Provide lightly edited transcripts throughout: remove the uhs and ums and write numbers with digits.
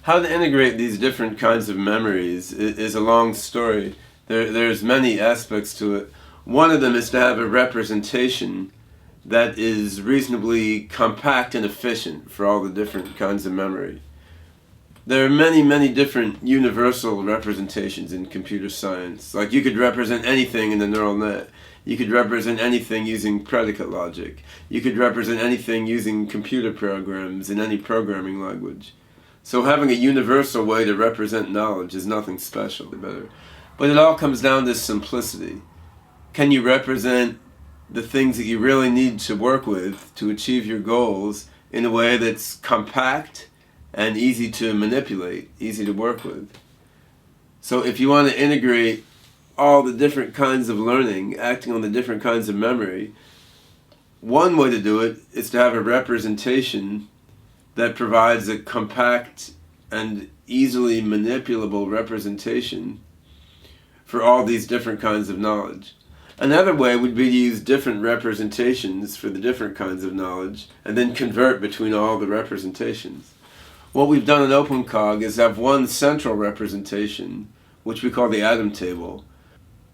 How to integrate these different kinds of memories is a long story. There's many aspects to it. One of them is to have a representation that is reasonably compact and efficient for all the different kinds of memory. There are many, many different universal representations in computer science. Like you could represent anything in a neural net. You could represent anything using predicate logic. You could represent anything using computer programs in any programming language. So having a universal way to represent knowledge is nothing special. But it all comes down to simplicity. Can you represent the things that you really need to work with to achieve your goals in a way that's compact and easy to manipulate, easy to work with? So if you want to integrate all the different kinds of learning, acting on the different kinds of memory, one way to do it is to have a representation that provides a compact and easily manipulable representation for all these different kinds of knowledge. Another way would be to use different representations for the different kinds of knowledge and then convert between all the representations. What we've done in OpenCog is have one central representation, which we call the atom table,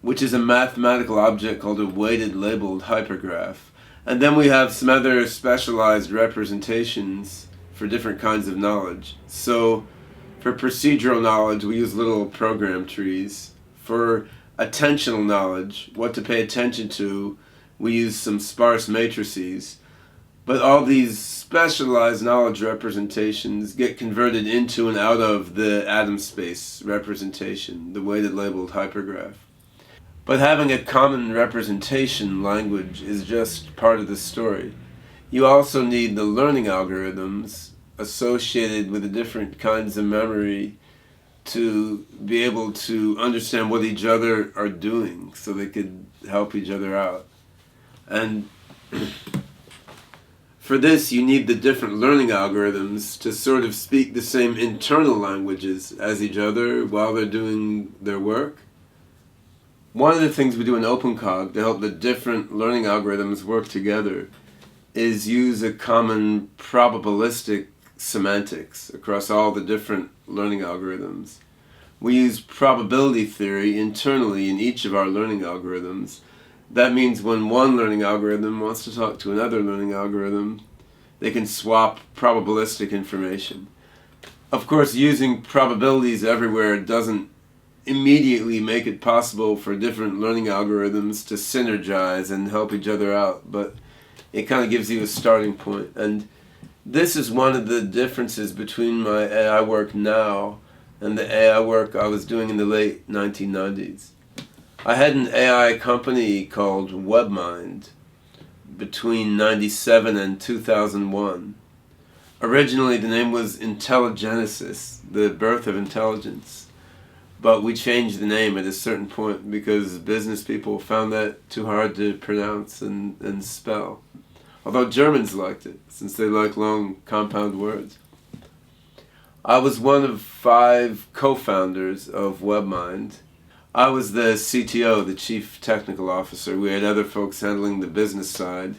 which is a mathematical object called a weighted labeled hypergraph. And then we have some other specialized representations for different kinds of knowledge. So for procedural knowledge, we use little program trees. For attentional knowledge, what to pay attention to, we use some sparse matrices. But all these specialized knowledge representations get converted into and out of the atom space representation, the weighted labeled hypergraph. But having a common representation language is just part of the story. You also need the learning algorithms associated with the different kinds of memory to be able to understand what each other are doing so they could help each other out. And for this, you need the different learning algorithms to sort of speak the same internal languages as each other while they're doing their work. One of the things we do in OpenCog to help the different learning algorithms work together is use a common probabilistic semantics across all the different learning algorithms. We use probability theory internally in each of our learning algorithms. That means when one learning algorithm wants to talk to another learning algorithm, they can swap probabilistic information. Of course, using probabilities everywhere doesn't immediately make it possible for different learning algorithms to synergize and help each other out, but it kind of gives you a starting point. And this is one of the differences between my AI work now and the AI work I was doing in the late 1990s. I had an AI company called WebMind between 1997 and 2001. Originally the name was Intelligenesis, the birth of intelligence. But we changed the name at a certain point because business people found that too hard to pronounce and spell. Although Germans liked it, since they like long compound words. I was one of 5 co-founders of WebMind. I was the CTO, the Chief Technical Officer. We had other folks handling the business side.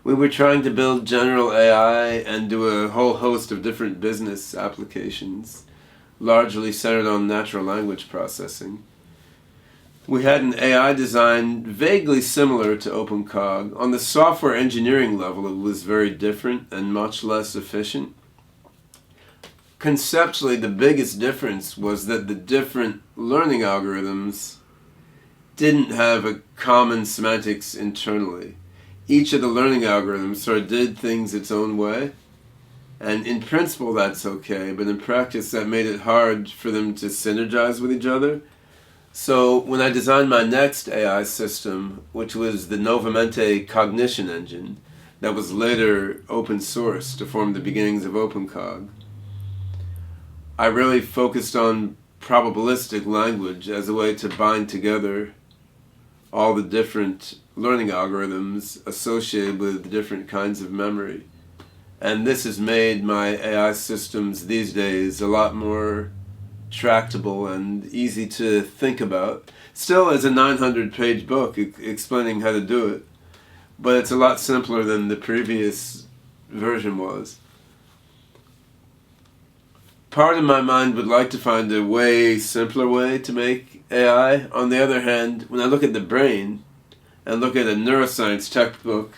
We were trying to build general AI and do a whole host of different business applications, largely centered on natural language processing. We had an AI design vaguely similar to OpenCog. On the software engineering level, it was very different and much less efficient. Conceptually, the biggest difference was that the different learning algorithms didn't have a common semantics internally. Each of the learning algorithms sort of did things its own way. And in principle, that's okay, but in practice, that made it hard for them to synergize with each other. So when I designed my next AI system, which was the Novamente cognition engine, that was later open source to form the beginnings of OpenCog, I really focused on probabilistic language as a way to bind together all the different learning algorithms associated with the different kinds of memory. And this has made my AI systems these days a lot more tractable and easy to think about. Still as a 900-page book explaining how to do it, but it's a lot simpler than the previous version was. part of my mind would like to find a way simpler way to make AI. On the other hand, when I look at the brain and look at a neuroscience textbook,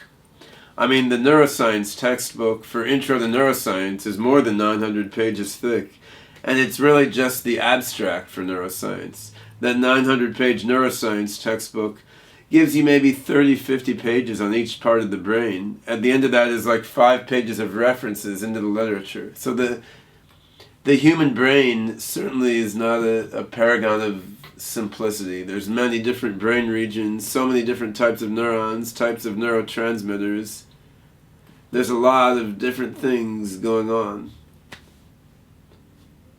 the neuroscience textbook for Intro to Neuroscience is more than 900 pages thick, and it's really just the abstract for neuroscience. That 900-page neuroscience textbook gives you maybe 30, 50 pages on each part of the brain. At the end of that is like 5 pages of references into the literature. So the human brain certainly is not a paragon of simplicity. There's many different brain regions, so many different types of neurons, types of neurotransmitters. There's a lot of different things going on.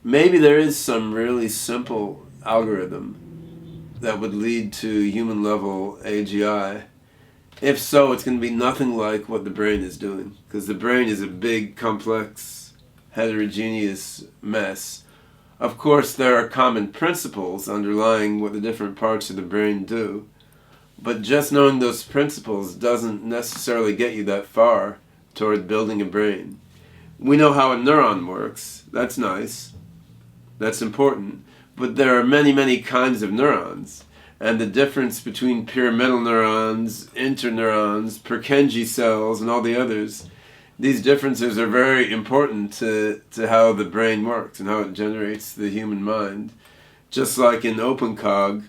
Maybe there is some really simple algorithm that would lead to human-level AGI. If so, it's going to be nothing like what the brain is doing, because the brain is a big, complex, heterogeneous mess. Of course, there are common principles underlying what the different parts of the brain do, but just knowing those principles doesn't necessarily get you that far toward building a brain. We know how a neuron works. That's nice. That's important. But there are many, many kinds of neurons. And the difference between pyramidal neurons, interneurons, Purkinje cells, and all the others, these differences are very important to how the brain works and how it generates the human mind. Just like in OpenCog,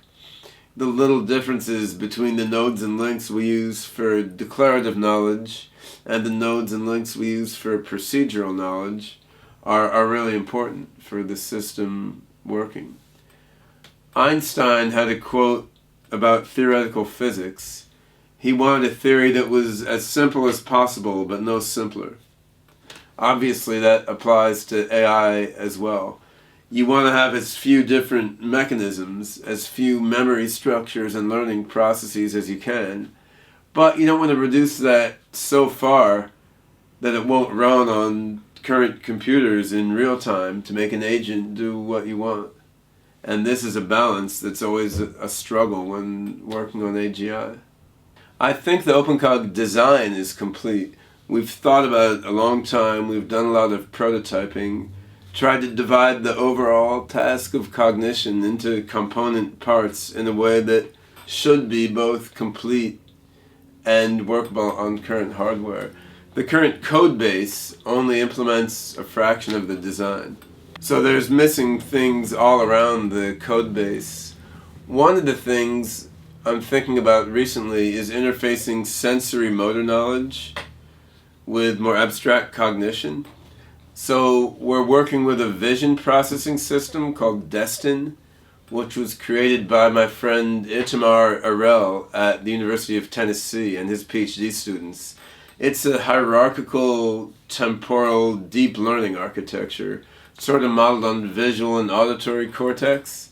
the little differences between the nodes and links we use for declarative knowledge and the nodes and links we use for procedural knowledge are really important for the system working. Einstein had a quote about theoretical physics. He wanted a theory that was as simple as possible, but no simpler. Obviously, that applies to AI as well. You want to have as few different mechanisms, as few memory structures and learning processes as you can, but you don't want to reduce that so far that it won't run on current computers in real time to make an agent do what you want. And this is a balance that's always a struggle when working on AGI. I think the OpenCog design is complete. We've thought about it a long time. We've done a lot of prototyping, tried to divide the overall task of cognition into component parts in a way that should be both complete and workable on current hardware. The current code base only implements a fraction of the design. So there's missing things all around the code base. One of the things I'm thinking about recently is interfacing sensory motor knowledge with more abstract cognition. So we're working with a vision processing system called Destin, which was created by my friend Itamar Arel at the University of Tennessee and his PhD students. It's a hierarchical, temporal, deep learning architecture, sort of modeled on visual and auditory cortex.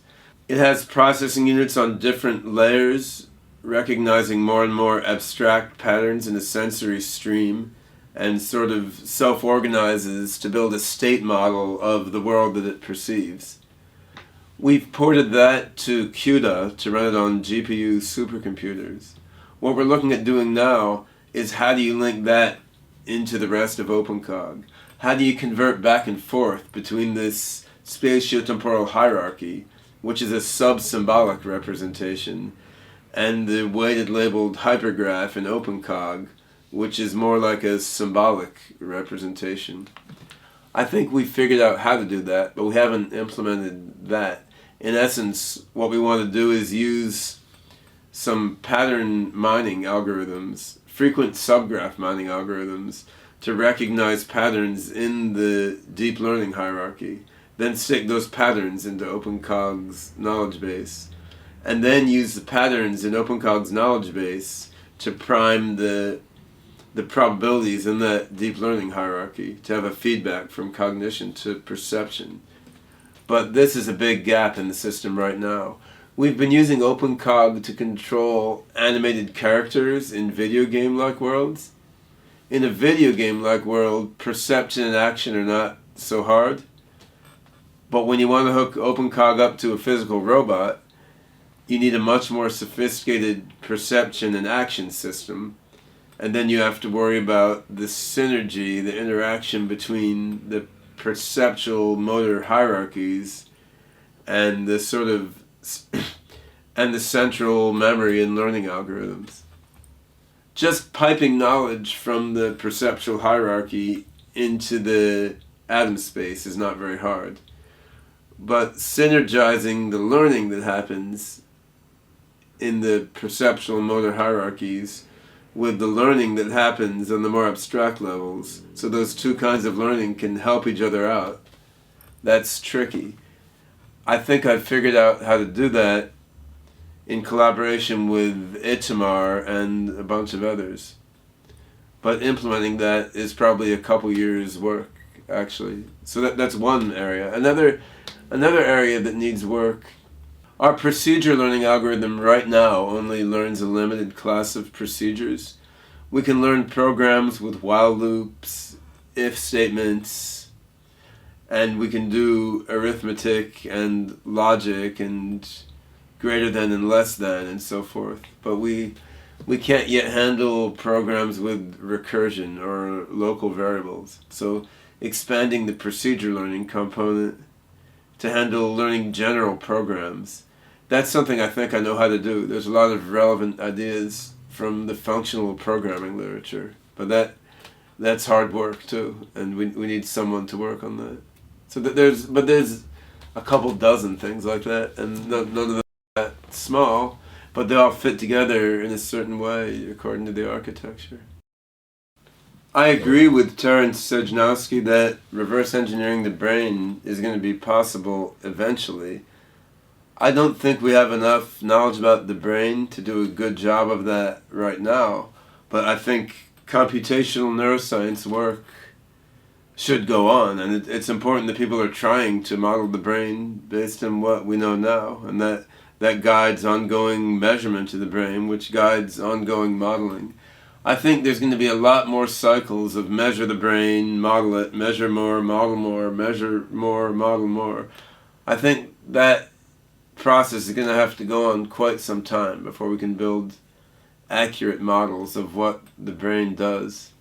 It has processing units on different layers, recognizing more and more abstract patterns in a sensory stream, and sort of self-organizes to build a state model of the world that it perceives. We've ported that to CUDA to run it on GPU supercomputers. What we're looking at doing now is how do you link that into the rest of OpenCog? How do you convert back and forth between this spatiotemporal hierarchy, which is a sub-symbolic representation, and the weighted labeled hypergraph in OpenCog, which is more like a symbolic representation? I think we figured out how to do that, but we haven't implemented that. In essence, what we want to do is use some pattern mining algorithms, frequent subgraph mining algorithms, to recognize patterns in the deep learning hierarchy, then stick those patterns into OpenCog's knowledge base, and then use the patterns in OpenCog's knowledge base to prime the probabilities in that deep learning hierarchy, to have a feedback from cognition to perception. But this is a big gap in the system right now. We've been using OpenCog to control animated characters in video game-like worlds. In a video game-like world, perception and action are not so hard. But when you want to hook OpenCog up to a physical robot, you need a much more sophisticated perception and action system. And then you have to worry about the synergy, the interaction between the perceptual motor hierarchies and the sort of and the central memory and learning algorithms. Just piping knowledge from the perceptual hierarchy into the atom space is not very hard. But synergizing the learning that happens in the perceptual motor hierarchies with the learning that happens on the more abstract levels, so those two kinds of learning can help each other out, that's tricky. I think I've figured out how to do that in collaboration with Itamar and a bunch of others. But implementing that is probably a couple years' work, actually. So that's one area. Another area that needs work, our procedure learning algorithm right now only learns a limited class of procedures. We can learn programs with while loops, if statements, and we can do arithmetic and logic and greater than and less than and so forth. But we can't yet handle programs with recursion or local variables. So expanding the procedure learning component to handle learning general programs, that's something I think I know how to do. There's a lot of relevant ideas from the functional programming literature, but that's hard work too, and we need someone to work on that. So there's a couple dozen things like that, and none of them are that small, but they all fit together in a certain way according to the architecture. I agree with Terence Sejnowski that reverse engineering the brain is going to be possible eventually. I don't think we have enough knowledge about the brain to do a good job of that right now, but I think computational neuroscience work should go on, and it's important that people are trying to model the brain based on what we know now, and that guides ongoing measurement of the brain, which guides ongoing modeling. I think there's going to be a lot more cycles of measure the brain, model it, measure more, model more, measure more, model more. I think that process is going to have to go on quite some time before we can build accurate models of what the brain does.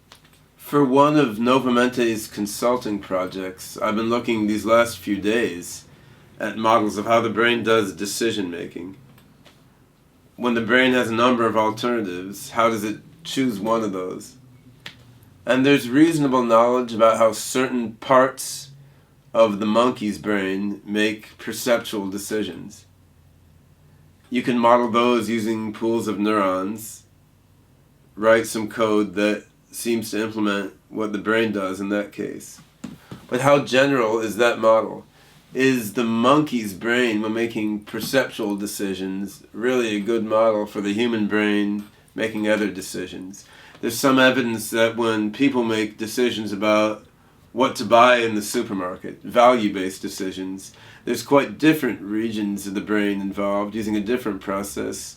For one of Novamente's consulting projects, I've been looking these last few days at models of how the brain does decision making. When the brain has a number of alternatives, how does it choose one of those? And there's reasonable knowledge about how certain parts of the monkey's brain make perceptual decisions. You can model those using pools of neurons, write some code that seems to implement what the brain does in that case. But how general is that model? Is the monkey's brain, when making perceptual decisions, really a good model for the human brain making other decisions? There's some evidence that when people make decisions about what to buy in the supermarket, value-based decisions, there's quite different regions of the brain involved using a different process,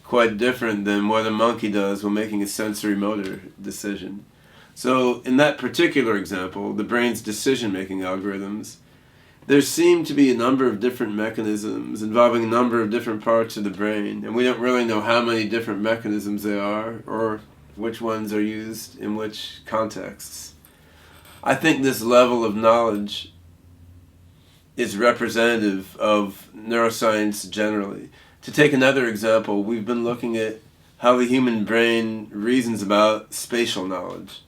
quite different than what a monkey does when making a sensory motor decision. So in that particular example, the brain's decision-making algorithms, there seem to be a number of different mechanisms involving a number of different parts of the brain, and we don't really know how many different mechanisms they are or which ones are used in which contexts. I think this level of knowledge is representative of neuroscience generally. To take another example, we've been looking at how the human brain reasons about spatial knowledge.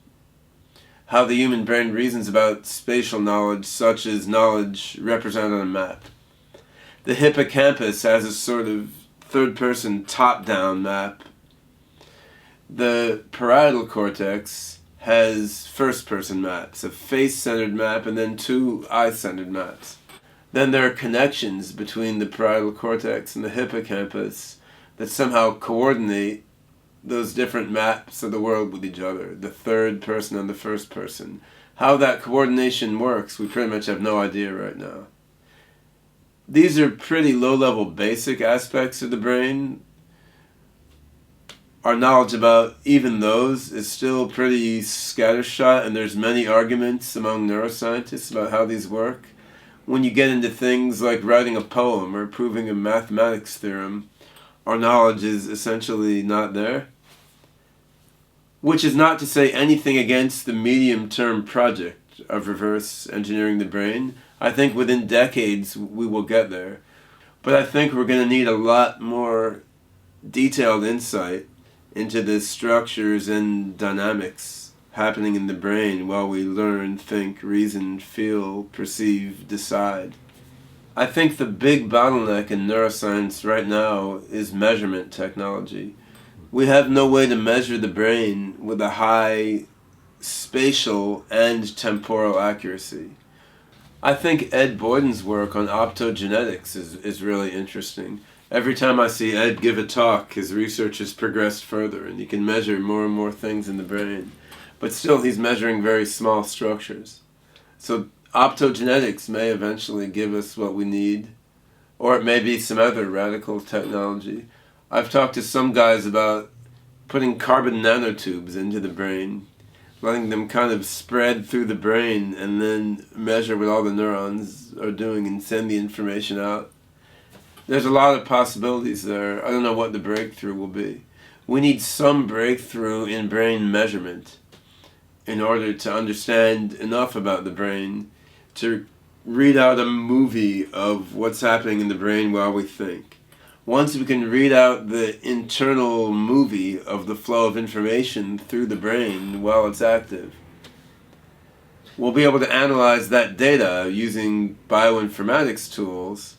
How the human brain reasons about spatial knowledge, such as knowledge represented on a map. The hippocampus has a sort of third-person top-down map. The parietal cortex has first-person maps, a face-centered map and then two eye-centered maps. Then there are connections between the parietal cortex and the hippocampus that somehow coordinate those different maps of the world with each other, the third person and the first person. How that coordination works, we pretty much have no idea right now. These are pretty low-level basic aspects of the brain. Our knowledge about even those is still pretty scattershot, and there's many arguments among neuroscientists about how these work. When you get into things like writing a poem or proving a mathematics theorem, our knowledge is essentially not there. Which is not to say anything against the medium-term project aspect of reverse engineering the brain. I think within decades we will get there. But I think we're going to need a lot more detailed insight into the structures and dynamics happening in the brain while we learn, think, reason, feel, perceive, decide. I think the big bottleneck in neuroscience right now is measurement technology. We have no way to measure the brain with a high spatial and temporal accuracy. I think Ed Boyden's work on optogenetics is really interesting. Every time I see Ed give a talk, his research has progressed further, and he can measure more and more things in the brain. But still, he's measuring very small structures. So optogenetics may eventually give us what we need, or it may be some other radical technology. I've talked to some guys about putting carbon nanotubes into the brain, letting them kind of spread through the brain and then measure what all the neurons are doing and send the information out. There's a lot of possibilities there. I don't know what the breakthrough will be. We need some breakthrough in brain measurement in order to understand enough about the brain to read out a movie of what's happening in the brain while we think. Once we can read out the internal movie of the flow of information through the brain while it's active, we'll be able to analyze that data using bioinformatics tools.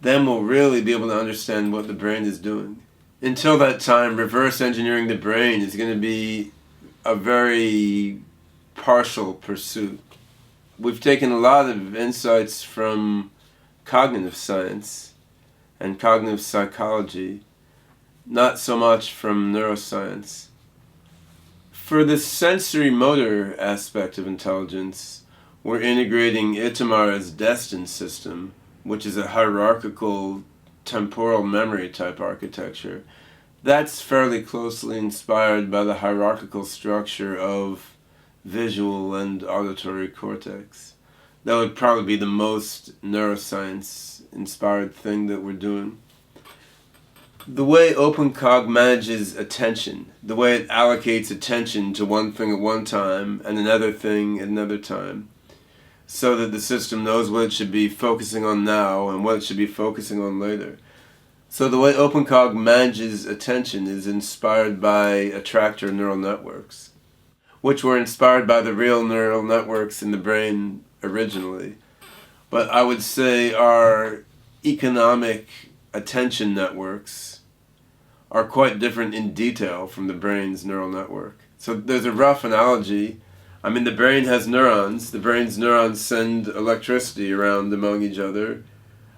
Then we'll really be able to understand what the brain is doing. Until that time, reverse engineering the brain is going to be a very partial pursuit. We've taken a lot of insights from cognitive science and cognitive psychology, not so much from neuroscience. For the sensory motor aspect of intelligence, we're integrating Itamara's Destin system, which is a hierarchical temporal memory type architecture. That's fairly closely inspired by the hierarchical structure of visual and auditory cortex. That would probably be the most neuroscience inspired thing that we're doing. The way OpenCog manages attention, the way it allocates attention to one thing at one time and another thing at another time, so that the system knows what it should be focusing on now and what it should be focusing on later. So the way OpenCog manages attention is inspired by attractor neural networks, which were inspired by the real neural networks in the brain originally. But I would say our economic attention networks are quite different in detail from the brain's neural network. So there's a rough analogy. I mean, the brain has neurons. The brain's neurons send electricity around among each other.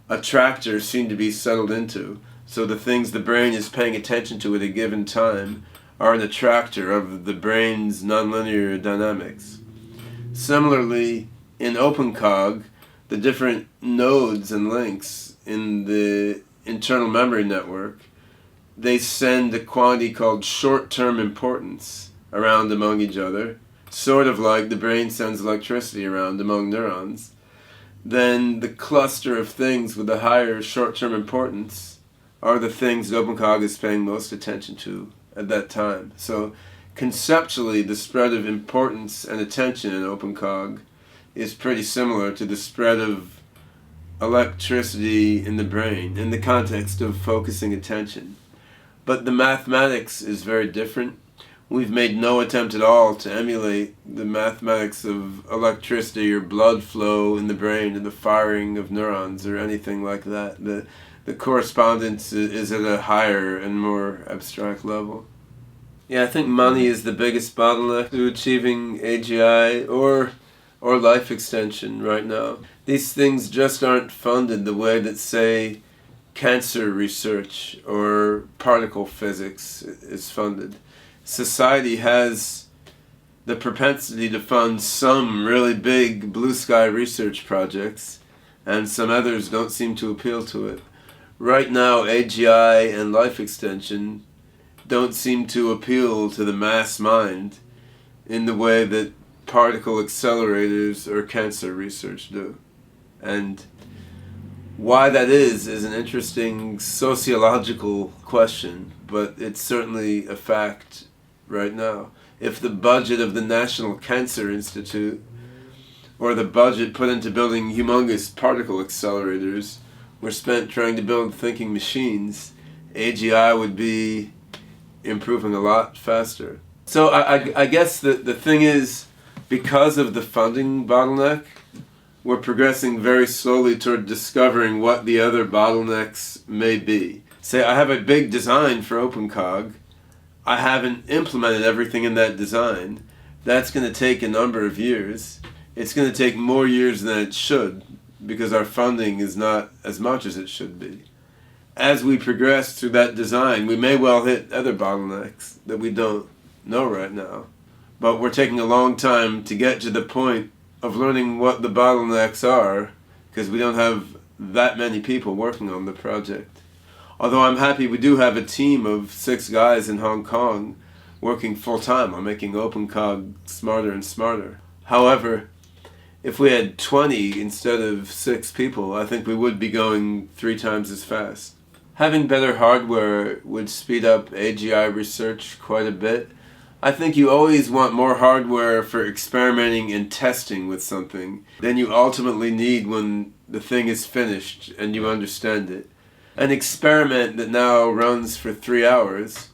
Attractors seem to be settled into. So the things the brain is paying attention to at a given time are an attractor of the brain's nonlinear dynamics. Similarly, in OpenCog, the different nodes and links in the internal memory network, they send a quantity called short-term importance around among each other, sort of like the brain sends electricity around among neurons. Then the cluster of things with the higher short-term importance are the things that OpenCog is paying most attention to at that time. So conceptually, the spread of importance and attention in OpenCog is pretty similar to the spread of electricity in the brain in the context of focusing attention. But the mathematics is very different. We've made no attempt at all to emulate the mathematics of electricity or blood flow in the brain and the firing of neurons or anything like that. The correspondence is at a higher and more abstract level. Yeah, I think money is the biggest bottleneck to achieving AGI or life extension right now. These things just aren't funded the way that, say, cancer research or particle physics is funded. Society has the propensity to fund some really big blue sky research projects, and some others don't seem to appeal to it. Right now, AGI and life extension don't seem to appeal to the mass mind in the way that particle accelerators or cancer research do. And why that is an interesting sociological question, but it's certainly a fact right now. If the budget of the National Cancer Institute or the budget put into building humongous particle accelerators were spent trying to build thinking machines, AGI would be improving a lot faster. So I guess the thing is, because of the funding bottleneck, we're progressing very slowly toward discovering what the other bottlenecks may be. Say I have a big design for OpenCog. I haven't implemented everything in that design. That's going to take a number of years. It's going to take more years than it should because our funding is not as much as it should be. As we progress through that design, we may well hit other bottlenecks that we don't know right now. But we're taking a long time to get to the point of learning what the bottlenecks are because we don't have that many people working on the project. Although I'm happy we do have a team of 6 guys in Hong Kong working full-time on making OpenCog smarter and smarter. However, if we had 20 instead of 6 people, I think we would be going 3 times as fast. Having better hardware would speed up AGI research quite a bit. I think you always want more hardware for experimenting and testing with something than you ultimately need when the thing is finished and you understand it. An experiment that now runs for 3 hours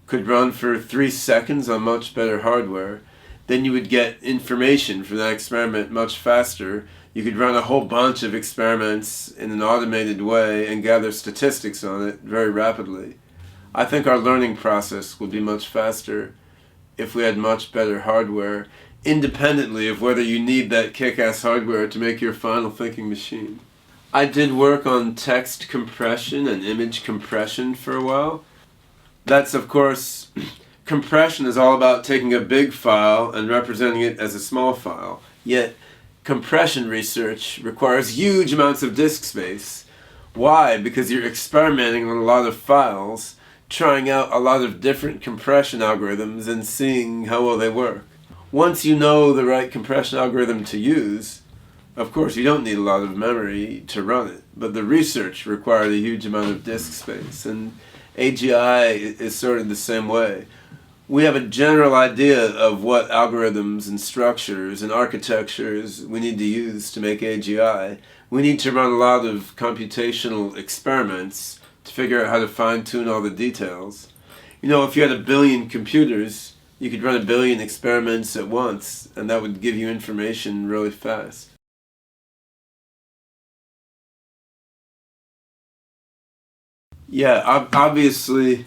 could run for 3 seconds on much better hardware. Then you would get information from that experiment much faster. You could run a whole bunch of experiments in an automated way and gather statistics on it very rapidly. I think our learning process would be much faster if we had much better hardware, independently of whether you need that kick-ass hardware to make your final thinking machine. I did work on text compression and image compression for a while. That's, of course, compression is all about taking a big file and representing it as a small file. Yet, compression research requires huge amounts of disk space. Why? Because you're experimenting on a lot of files, trying out a lot of different compression algorithms and seeing how well they work. Once you know the right compression algorithm to use, of course you don't need a lot of memory to run it, but the research required a huge amount of disk space, and AGI is sort of the same way. We have a general idea of what algorithms and structures and architectures we need to use to make AGI. We need to run a lot of computational experiments to figure out how to fine-tune all the details. You know, if you had 1 billion computers, you could run 1 billion experiments at once, and that would give you information really fast. Yeah, obviously,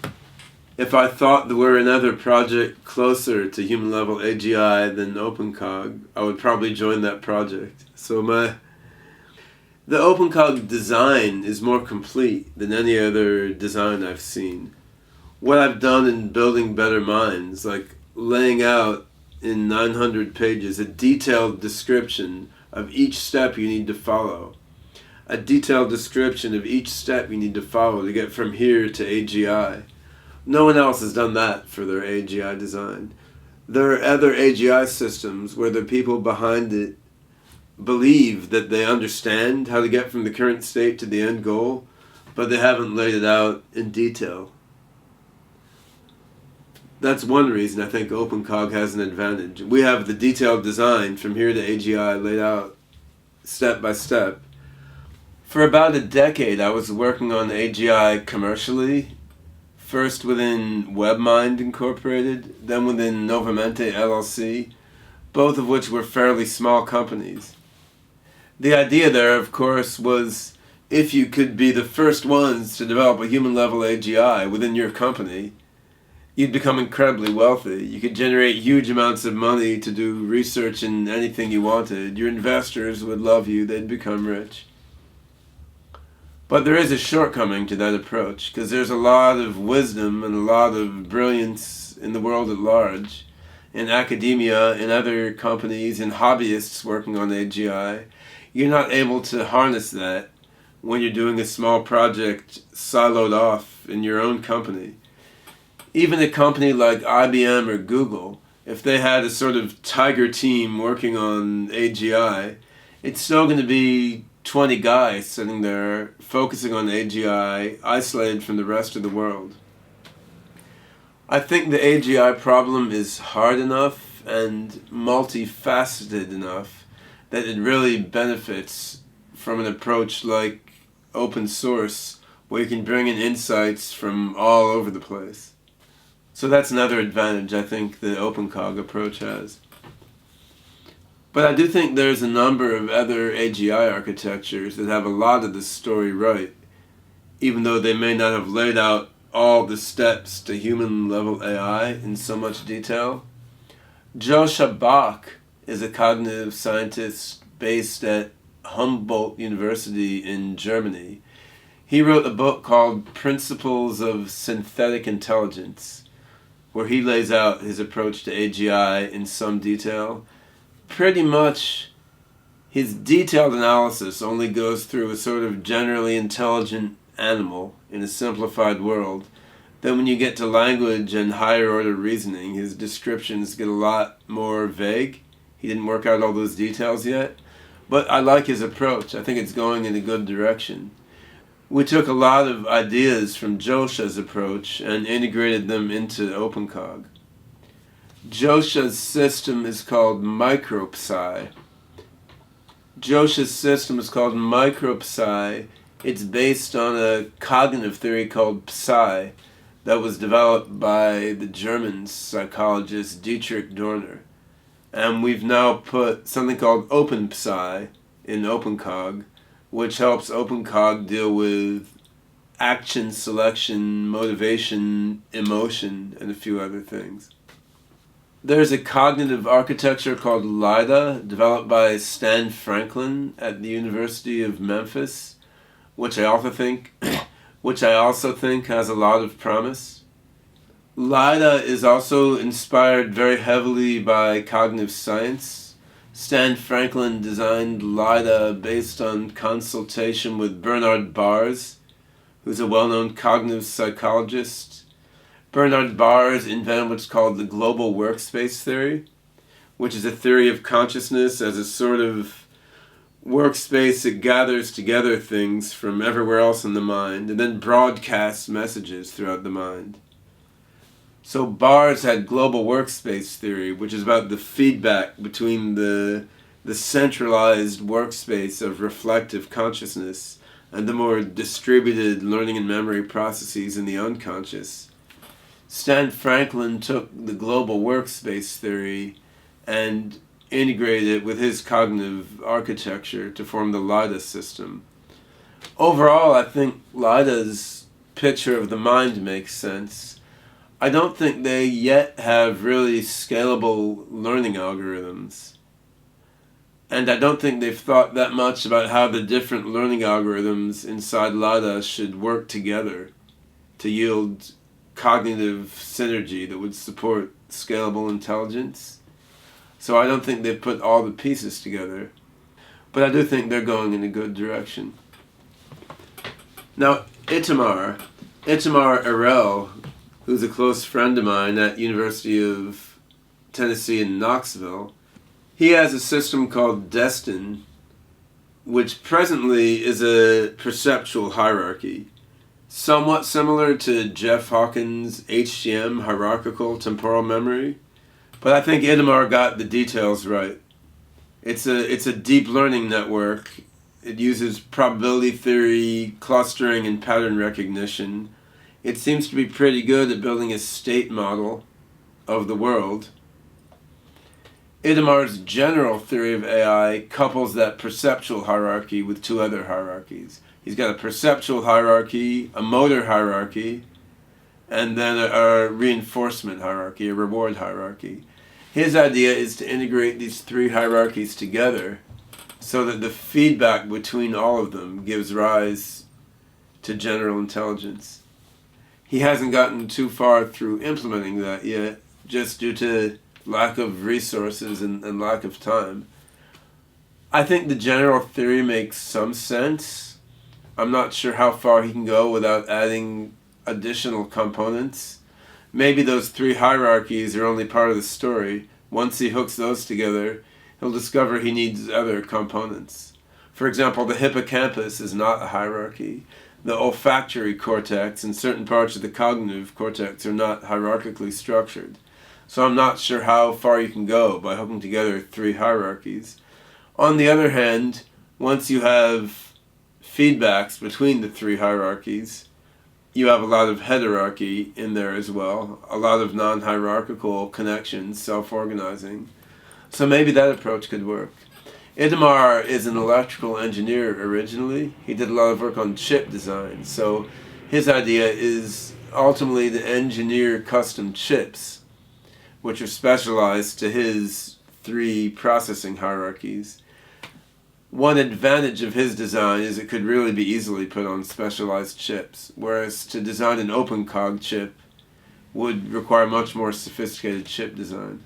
if I thought there were another project closer to human-level AGI than OpenCog, I would probably join that project. So the OpenCog design is more complete than any other design I've seen. What I've done in building better minds, like laying out in 900 pages a detailed description of each step you need to follow, a detailed description of each step you need to follow to get from here to AGI. No one else has done that for their AGI design. There are other AGI systems where the people behind it believe that they understand how to get from the current state to the end goal, but they haven't laid it out in detail. That's one reason I think OpenCog has an advantage. We have the detailed design from here to AGI laid out step by step. For about a decade I was working on AGI commercially, first within WebMind Incorporated, then within Novamente LLC, both of which were fairly small companies. The idea there, of course, was if you could be the first ones to develop a human-level AGI within your company, you'd become incredibly wealthy. You could generate huge amounts of money to do research in anything you wanted. Your investors would love you. They'd become rich. But there is a shortcoming to that approach, because there's a lot of wisdom and a lot of brilliance in the world at large, in academia, in other companies, in hobbyists working on AGI. You're not able to harness that when you're doing a small project siloed off in your own company. Even a company like IBM or Google, if they had a sort of tiger team working on AGI, it's still going to be 20 guys sitting there focusing on AGI, isolated from the rest of the world. I think the AGI problem is hard enough and multifaceted enough that it really benefits from an approach like open source, where you can bring in insights from all over the place. So that's another advantage I think the OpenCog approach has. But I do think there's a number of other AGI architectures that have a lot of this story right, even though they may not have laid out all the steps to human-level AI in so much detail. Joshua Bach is a cognitive scientist based at Humboldt University in Germany. He wrote a book called Principles of Synthetic Intelligence, where he lays out his approach to AGI in some detail. Pretty much, his detailed analysis only goes through a sort of generally intelligent animal in a simplified world. Then when you get to language and higher order reasoning, his descriptions get a lot more vague. He didn't work out all those details yet. But I like his approach. I think it's going in a good direction. We took a lot of ideas from Joshua's approach and integrated them into OpenCog. Joshua's system is called micropsi. It's based on a cognitive theory called psi that was developed by the German psychologist Dietrich Dorner. And we've now put something called OpenPsi in OpenCog, which helps OpenCog deal with action, selection, motivation, emotion, and a few other things. There's a cognitive architecture called LIDA, developed by Stan Franklin at the University of Memphis, which I also think has a lot of promise. LIDA is also inspired very heavily by cognitive science. Stan Franklin designed LIDA based on consultation with Bernard Bars, who's a well-known cognitive psychologist. Bernard Bars invented what's called the global workspace theory, which is a theory of consciousness as a sort of workspace that gathers together things from everywhere else in the mind and then broadcasts messages throughout the mind. So Bars had global workspace theory, which is about the feedback between the centralized workspace of reflective consciousness and the more distributed learning and memory processes in the unconscious. Stan Franklin took the global workspace theory and integrated it with his cognitive architecture to form the LIDA system. Overall, I think LIDA's picture of the mind makes sense. I don't think they yet have really scalable learning algorithms. And I don't think they've thought that much about how the different learning algorithms inside LIDA should work together to yield cognitive synergy that would support scalable intelligence. So I don't think they've put all the pieces together. But I do think they're going in a good direction. Now, Itamar Arel, who's a close friend of mine at University of Tennessee in Knoxville, he has a system called Destin, which presently is a perceptual hierarchy, somewhat similar to Jeff Hawkins' HTM, hierarchical temporal memory. But I think Itamar got the details right. It's a deep learning network. It uses probability theory, clustering, and pattern recognition. It seems to be pretty good at building a state model of the world. Itamar's general theory of AI couples that perceptual hierarchy with two other hierarchies. He's got a perceptual hierarchy, a motor hierarchy, and then a reinforcement hierarchy, a reward hierarchy. His idea is to integrate these three hierarchies together so that the feedback between all of them gives rise to general intelligence. He hasn't gotten too far through implementing that yet, just due to lack of resources and lack of time. I think the general theory makes some sense. I'm not sure how far he can go without adding additional components. Maybe those three hierarchies are only part of the story. Once he hooks those together, he'll discover he needs other components. For example, the hippocampus is not a hierarchy. The olfactory cortex and certain parts of the cognitive cortex are not hierarchically structured. So I'm not sure how far you can go by hooking together three hierarchies. On the other hand, once you have feedbacks between the three hierarchies, you have a lot of heterarchy in there as well, a lot of non-hierarchical connections, self-organizing. So maybe that approach could work. Itamar is an electrical engineer originally. He did a lot of work on chip design. So his idea is ultimately to engineer custom chips, which are specialized to his three processing hierarchies. One advantage of his design is it could really be easily put on specialized chips, whereas to design an OpenCog chip would require much more sophisticated chip design.